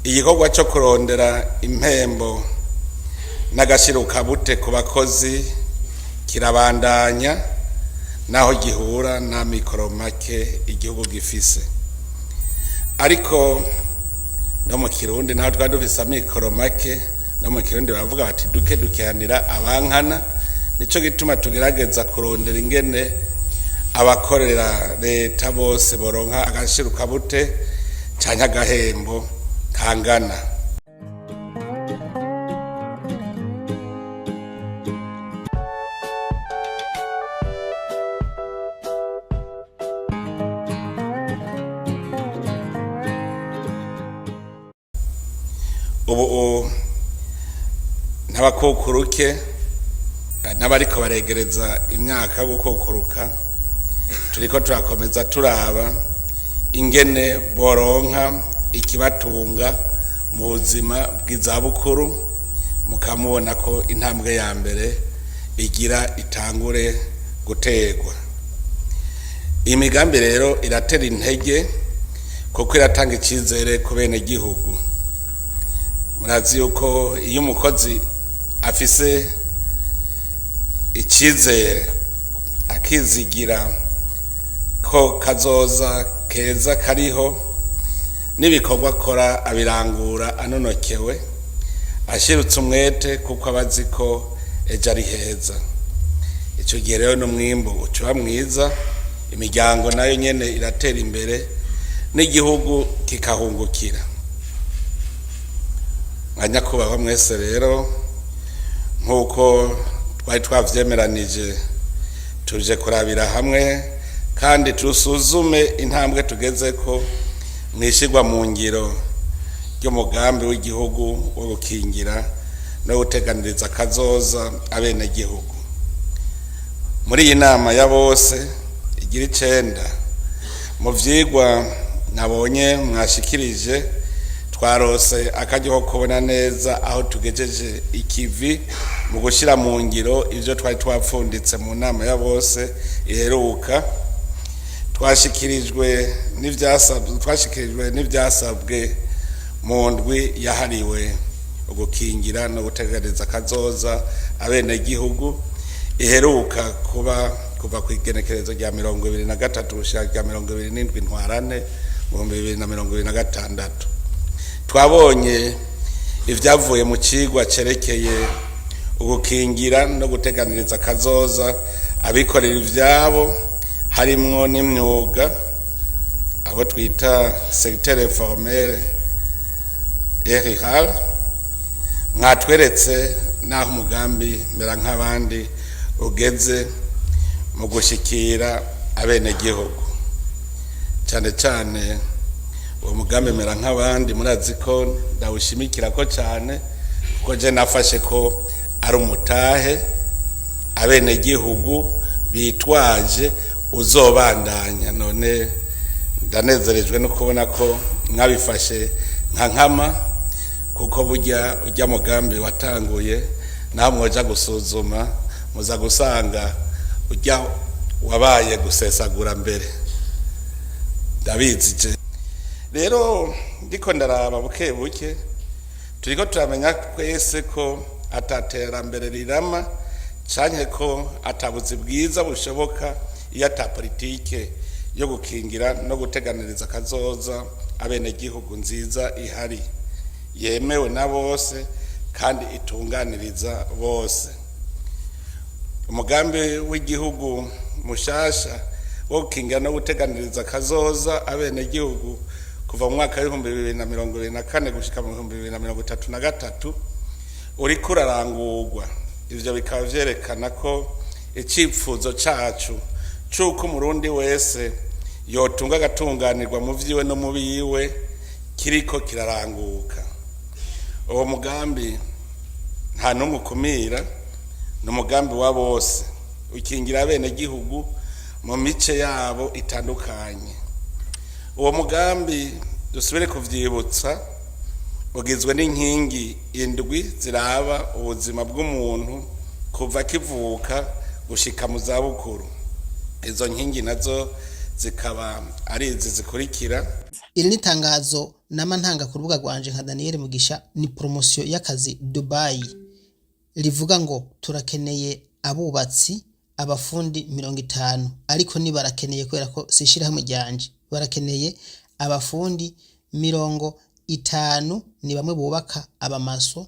igikorwa cyo kurondera impembo n'agashiruka bute ku bakozi kirabandanya naho gihura na mikoro make igihugu gifise, ariko no mu Kirundi naho twari dufise mikoro make, no mu Kirundi bavuga bati duke dukehanira abankana. Nico gituma tugerageza kurondera ingene abakorera leta bose boronka agashiruka bute canke agahembo kangana. Ubu n'abakukuruke n'abariko baregereza imyaka yo gukukuruka turiko turakomeza turaba ingene boronka ikibatunga mu buzima bw'izabukuru, mukamubona ko intambwe ya mbere igira itangure gutegwa. Imigambi rero iratera intege kuko iratanga icizere ku bene gihugu. Murazi yuko iyo umukozi afise icizere akizigira ko kazoza keza kariho n'ibikorwa akora abirangura anonokewe, ashirutse umwete kuko abazi ko ejo ari heza. Ico gihe rero n'umwimbu ucuba mwiza, imiryango nayo nyene iratera imbere n'igihugu kikahungukira. Nyakubahwa mwese rero, nkuko twari twavyemeranije, tuje kurabira hamwe kandi tusuzume intambwe tugezeko mwishigwa mu ngiro ry'umugambi w'igihugu wo gukingira no guteganiriza kazoza abene gihugu. Muri iyi nama ya bose igira 9 mu vyigwa nabonye mwashikirije, twarose akaryo kubona neza aho tugejeje ikivi mu gushira mu ngiro ivyo twari twapfunditse mu nama ya bose iheruka. Twashikirijwe n'ivyasabwe mu ndwi yahariwe ugukingira no gutegereza kazoza abene gihugu iheruka kuva ku igenekerezo rya 2023 gushika rya 2027 ntwarane mu 2026. Twabonye ivyavuye mu cigwa cerekeye ugukingira no guteganiriza kazoza abikorera ivyabo, harimwo n'imyuga abo twita secteur informel rural. Mwatweretse naho umugambi mera nk'abandi ugeze mu gushikira abene gihugu, cyane cyane uwo mugambi mera nk'abandi murazi ko ndawushimikira ko cyane, kuko je nafashe ko ari umutahe abene gihugu bitwaje uzobandanya. None ndanezerejwe no kubona ko mwabifashe nka nkama, kuko burya ujya mugambi watanguye naho mwoja gusuzuma muza gusanga ujya wabaye gusesagura mbere. Ndabizi rero ndiko ndaraba buke buke, turiko turamenya kwese ko atatera mbere rirama canke ko atabuzi bwiza bushoboka iyo ata politike yo gukingira no guteganiriza kazoza abene gihugu nziza ihari, yemewe na bose kandi itunganiriza bose. Umugambi w'igihugu mushasha wo gukingira no guteganiriza kazoza abene gihugu kuva mu mwaka wa 2024 gushika mu 2033 uri kurarangurwa. Ivyo bikaba vyerekana ko icipfuzo cacu cuko umurundi wese yotunga gatunganirwa mu vyiwe no mu biwe kiriko kiraranguka. Uwo mugambi nta n'umukumira, n'umugambi wa bose ukingira abene gihugu mu mice yabo itandukanye. Uwo mugambi dusubire kuvyibutsa ugizwe n'inkingi 7 ziraba ubuzima bw'umuntu kuva kivuka gushika mu zabukuru. Izo nkingi nazo zikaba ari izi zikurikira. Iri ni tangazo nama ntanga ku rubuga rwanje nka Daniel Mugisha ni promotion y'akazi Dubai rivuga ngo turakeneye abubatsi abafundi 50 ariko ni barakeneye kubera ko sishira hamwe ryanje barakeneye abafundi 50 ni bamwe bubaka abamaso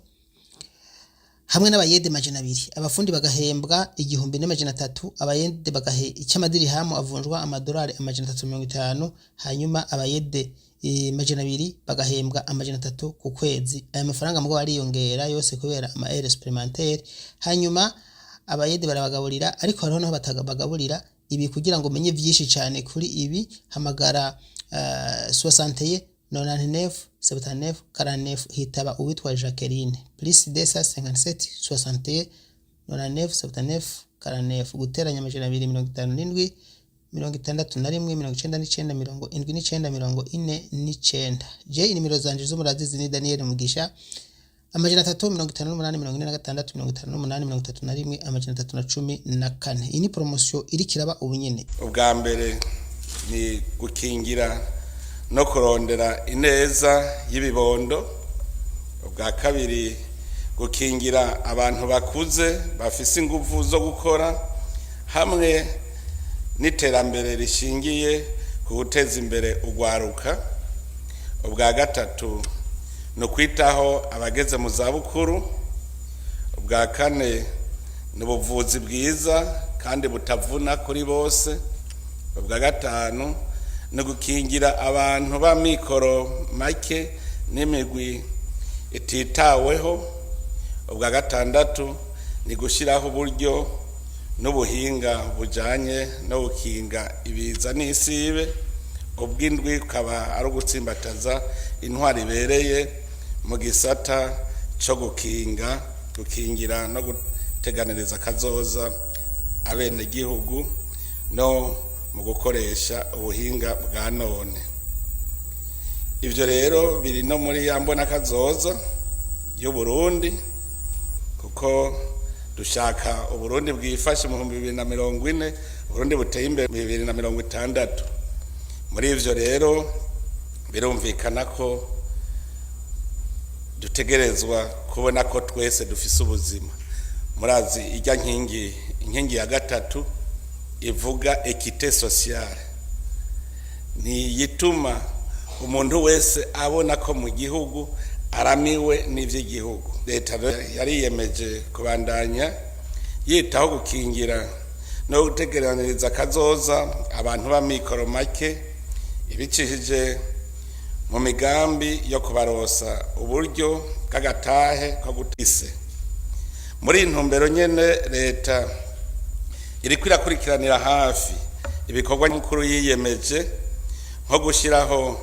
hamwe n'abayede majana 2 abafundi bagahembwa 1300 abayede bagahe icyamadiri hamo avunjwa amadolari amajana 350 hanyuma abayede majana 2 bagahembwa amajana 3 ku kwezi aya mafaranga mugo ariyongera yose kubera ama air supplémentaire hanyuma abayede barabagaburira ariko hariho naho batagabagaburira ibi kugira ngo menye byinshi cyane kuri ibi hamagara 61 99 79 49 hitaba uwitwa Jacqueline plus 257 61 99 79 49 guteranya amajana 257 61 je nimero zanje zo murazizi ni Daniel Mugisha amajana 358 amajana 314 iyi ni promotion iri kiraba ubunyene ubwa mbere ni gukingira no kurondera ineza y'ibibondo ubwa kabiri gukingira abantu bakuze bafise ingufu zo gukora hamwe n'iterambere rishingiye ku guteza imbere ugwaruka ubwa gatatu no kwitaho abageze mu zabukuru ubwa kane n'ubuvuzi bwiza kandi butavuna kuri bose ubwa gatanu no gukingira abantu ba mikoro make n'imigwi ititaweho ubwa gatandatu ni gushiraho uburyo n'ubuhinga bujanye no gukinga ibiza n'isibe ubwindwi kaba ari gutsimbataza intwari ibereye mu gisata cyo gukingira no guteganiriza kazoza abene gihugu no mu gukoresha ubuhinga bwa none ivyo rero biri no muri yambona kazoza y'u Burundi kuko dushaka uburundi bwifashe mu 2040 Burundi buteye imbere mu 2060 muri ivyo rero birumvikana ko dutegerezwa kubona ko twese dufise ubuzima murazi ijya inkingi ya gatatu ivuga equité sociale ni yituma umuntu wese abona ko mu gihugu aramiwe n'ivy'igihugu leta yariyemeje kubandanya yitaho gukingira no gutegeraniriza kazoza abantu ba mikoro make ibicishije mu migambi yo kubarosa uburyo bw'agatahe ko gutise muri intumbero nyene leta iri kwirakurikirana hafi ibikorwa mukuru yiyemeje nko gushiraho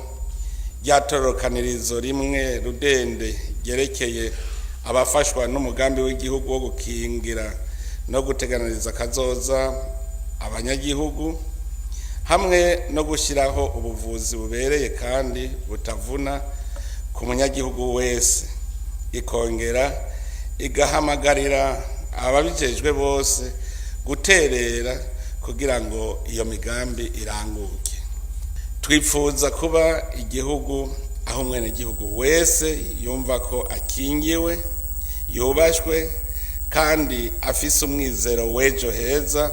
ryatorokanirizo rimwe rudende gerekeye abafashwa n'umugambi w'igihugu wo gukingira no guteganiriza kazoza abanyagihugu hamwe no gushiraho ubuvuzi bubereye kandi butavuna ku munyagihugu wese ikongera igahamagarira ababijejwe bose guterera kugira ngo iyo migambi iranguke twifuza kuba igihugu aho umwene gihugu wese yumva ko akingiwe yubashwe kandi afise umwizero w'ejo heza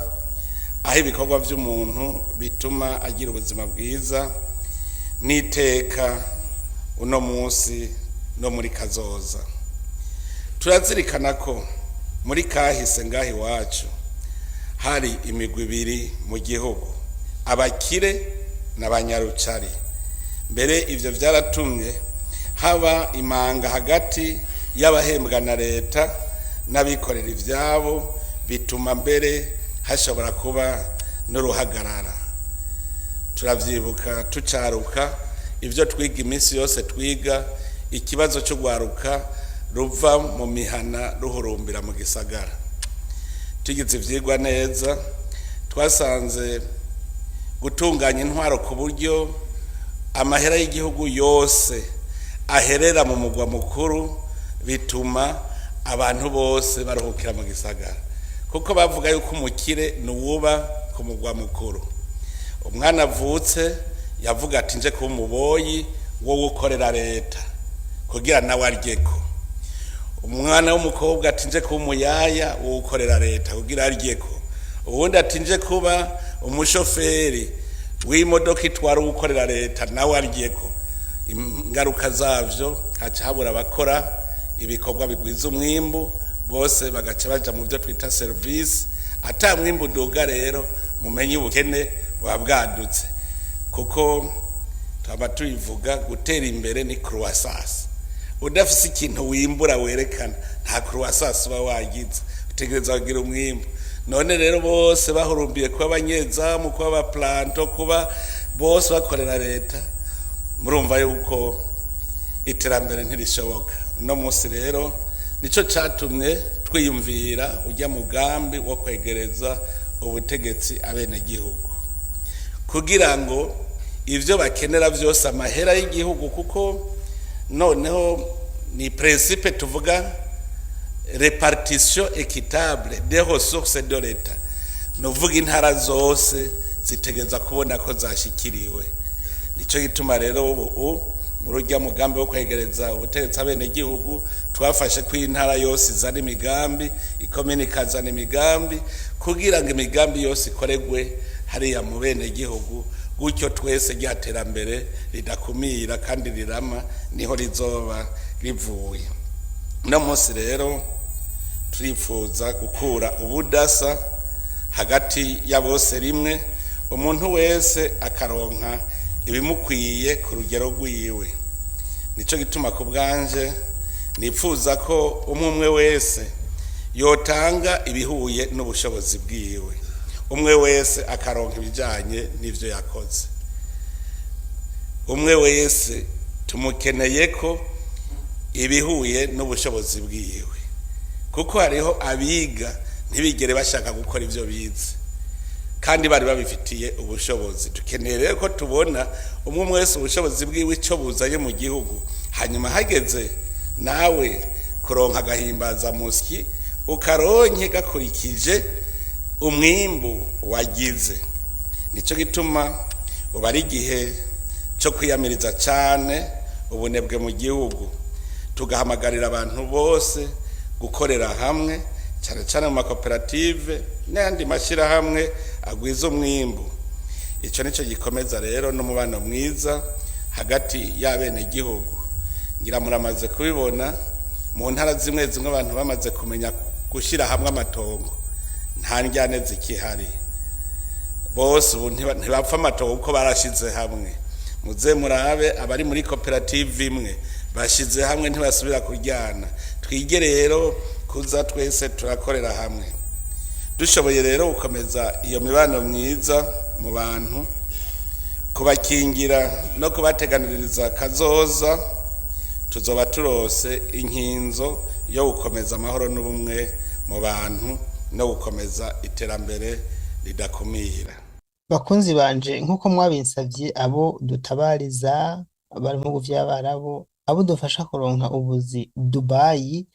aho ibikorwa by'umuntu bituma agira ubuzima bwiza n'iteka uno munsi no muri kazoza turazirikana ko muri kahise ngahi wacu hari imigwi ibiri mu gihugu abakire n'abanyarucari mbere ivyo vyaratumye haba imanga hagati y'abahembwa na leta n'abikorera ivyabo bituma mbere hashobora kuba n'uruhagarara turavyibuka tucaruka ivyo twiga iminsi yose twiga ikibazo cyo gwaruka ruva mu mihana ruhurumbira mu gisagara tugize ivyigwa neza twasanze gutunganya intwaro ku buryo amahera y'igihugu yose aherera mu mugwa mukuru bituma abantu bose baruhukira mu gisagara kuko bavuga yuko umukire nuwuba ku mugwa mukuru umwana avutse yavuga ati nje ku muboyi wowe ukorera leta kugira nawe aryeko. Umwana w'umukobwa atinje kuba umuyaya wowe ukorera leta kugira aryeko. Uwundi atinje kuba umushoferi w'imodoka itwara ukorera leta nawe aryeko. Ingaruka zavyo haca habura abakora ibikorwa bigwiza umwimbu, bose bagaca baja mu byo twita service. Ata mwimbu duga rero mumenye ubukene bwabwadutse, kuko twaba tubivuga gutera imbere ni croissance. Udafise ikintu wimbura werekana nta croissance uba wagize, utegereza kugira umwimbu. None rero bose bahurumbiye kuba abanyezamu, kuba abaplanto, kuba bose bakorera leta, murumva yuko iterambere ntirishoboka. Uno munsi rero nico catumye twiyumvira ujya mugambi wo kwegereza ubutegetsi abenegihugu, kugira ngo ivyo bakenera vyose amahera y'igihugu, kuko noneho ni principe tuvuga repartition équitable des ressources de l'État. Novuga intara zose zitegeza kubona ko zashikiriwe. Nico gituma rero ubu mu rujya mugambi wo kwegereza ubutegetsi abenegihugu twafashe ko intara yose izana imigambi, ikomine ikazana imigambi, kugira ngo imigambi yose ikoregwe hariya mu benegihugu, gutyo twese ryaterambere ridakumira kandi rirama niho rizoba rivuye. No munsi rero turifuza gukura ubudasa hagati ya bose rimwe, umuntu wese akaronka ibimukwiye ku rugero rwiwe. Nico gituma ku bwanje nipfuza ko umwe wese yotanga ibihuye n'ubushobozi bwiwe, umwe wese akaronka ibijanye n'ivyo yakoze. Umwe wese tumukeneye ko ibihuye n'ubushobozi bwiwe, kuko hariho abiga ntibigere bashaka gukora ivyo bize kandi bari babifitiye ubushobozi. Dukeneye rero ko tubona umwe wese ubushobozi bwiwe ico buzanye mu gihugu, hanyuma hageze nawe kuronka agahimbaza musyi ukaronke gakurikije umwimbu wagize. Nico gituma uba ari igihe cyo kwiyamiriza cane ubunebwe mu gihugu, tugahamagarira abantu bose gukorera hamwe, cyane cyane mu makoperative n'andi mashirahamwe agwiza umwimbu. Ico nico gikomeza rero n'umubano mwiza hagati y'abene gihugu. Ngira muramaze kubibona mu ntara zimwe zimwe abantu bamaze kumenya gushira hamwe amatongo, nta njyane zikihari, bose ubu ntibapfa amatongo uko barashize hamwe. Muze murabe abari muri koperative imwe bashize hamwe ntibasubira kuryana. Twige rero kuza twese turakorera hamwe. Dushoboye rero gukomeza iyo mibano myiza mu bantu, kubakingira no kubateganiriza kazoza, tuzoba turose inkinzo yo gukomeza amahoro n'ubumwe mu bantu no gukomeza iterambere ridakumira. Bakunzi banje, nkuko mwabinsavye, abo dutabariza bari mu bihugu vy'Abarabu, abo dufasha kuronka ubuzi Dubai,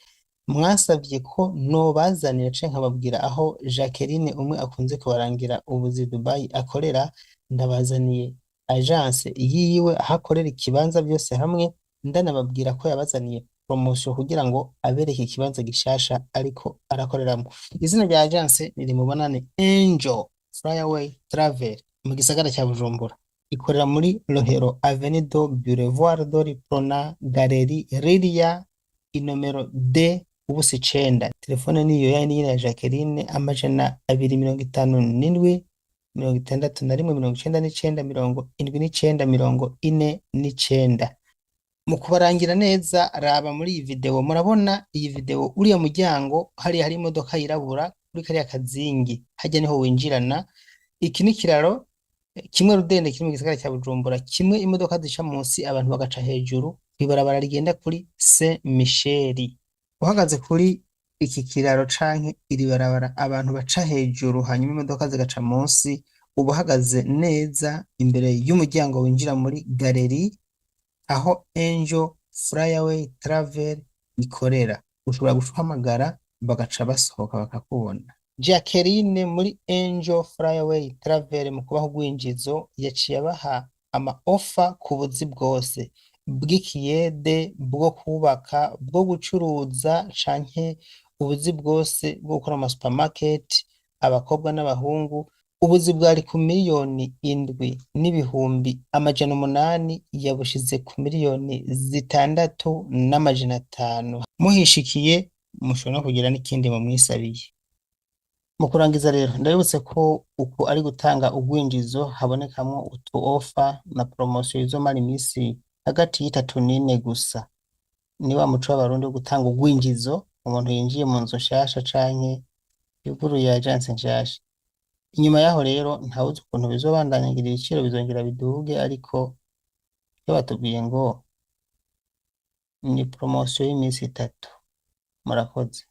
mwasavye ko nobazanira canke nkababwira aho Jacqueline umwe akunze kubarangira ubuzi Dubai akorera. Ndabazaniye agence yiwe ahakorera ikibanza byose hamwe, ndanababwira ko yabazaniye promotion kugira ngo abereke ikibanza gishasha ariko arakoreramo. Izina rya agence niri mubonane Angel Flyaway Travel mu gisagara cya Bujumbura, ikorera muri Rohero Avenue do Boulevard do Riprona Galerie Riria inomero D ubusi 9. Telefone niyo ya Jacqueline 257 61 mu kubarangira neza. Raba muri iyi video, murabona iyi video uriya muryango hari imodoka yirabura kuri kariya kazingi, hajya niho winjirana. Iki ni kiraro kimwe rudende kiri mu gisagara cya Bujumbura, kimwe imodoka zica munsi abantu bagaca hejuru, ibarabara rigenda kuri Saint Michel. Uhagaze kuri iki kiraro canke iri barabara abantu baca hejuru hanyuma imodoka zigaca munsi, ubahagaze neza imbere y'umuryango winjira muri galeri aho Angel Flyaway Travel ikorera. Ushobora guhamagara bagaca basohoka bakakubona. Jacqueline muri Angel Flyaway Travel mu kubaho gwinjizo yaciye abaha ama offer ku buzi bwose. bw'ikiyede bwo kubaka bwo gucuruza canke ubuzi bwose bwo gukora ama supermarket abakobwa n'abahungu ubuzi bwari ku miliyoni 7,800,000 yabushize ku miliyoni 6,500,000 muhishikiye mushobora no kugira n'ikindi mu mwisabiye. Mu kurangiza rero ndabibutse ko uku ari gutanga ugwinjizo habonekamwo utu offer na promotion izomara imisi hagati y'itatu n'ine gusa. Ni wa muco w'abarundi wo gutanga ugwinjizo umuntu yinjiye mu nzu nshasha canke yuguruye agence nshasha. Inyuma yaho rero ntawuzi ukuntu bizobandanyagira ibiciro bizongera biduge ariko iyo batubwiye ngo ni promotion y'imisi 3. Murakoze.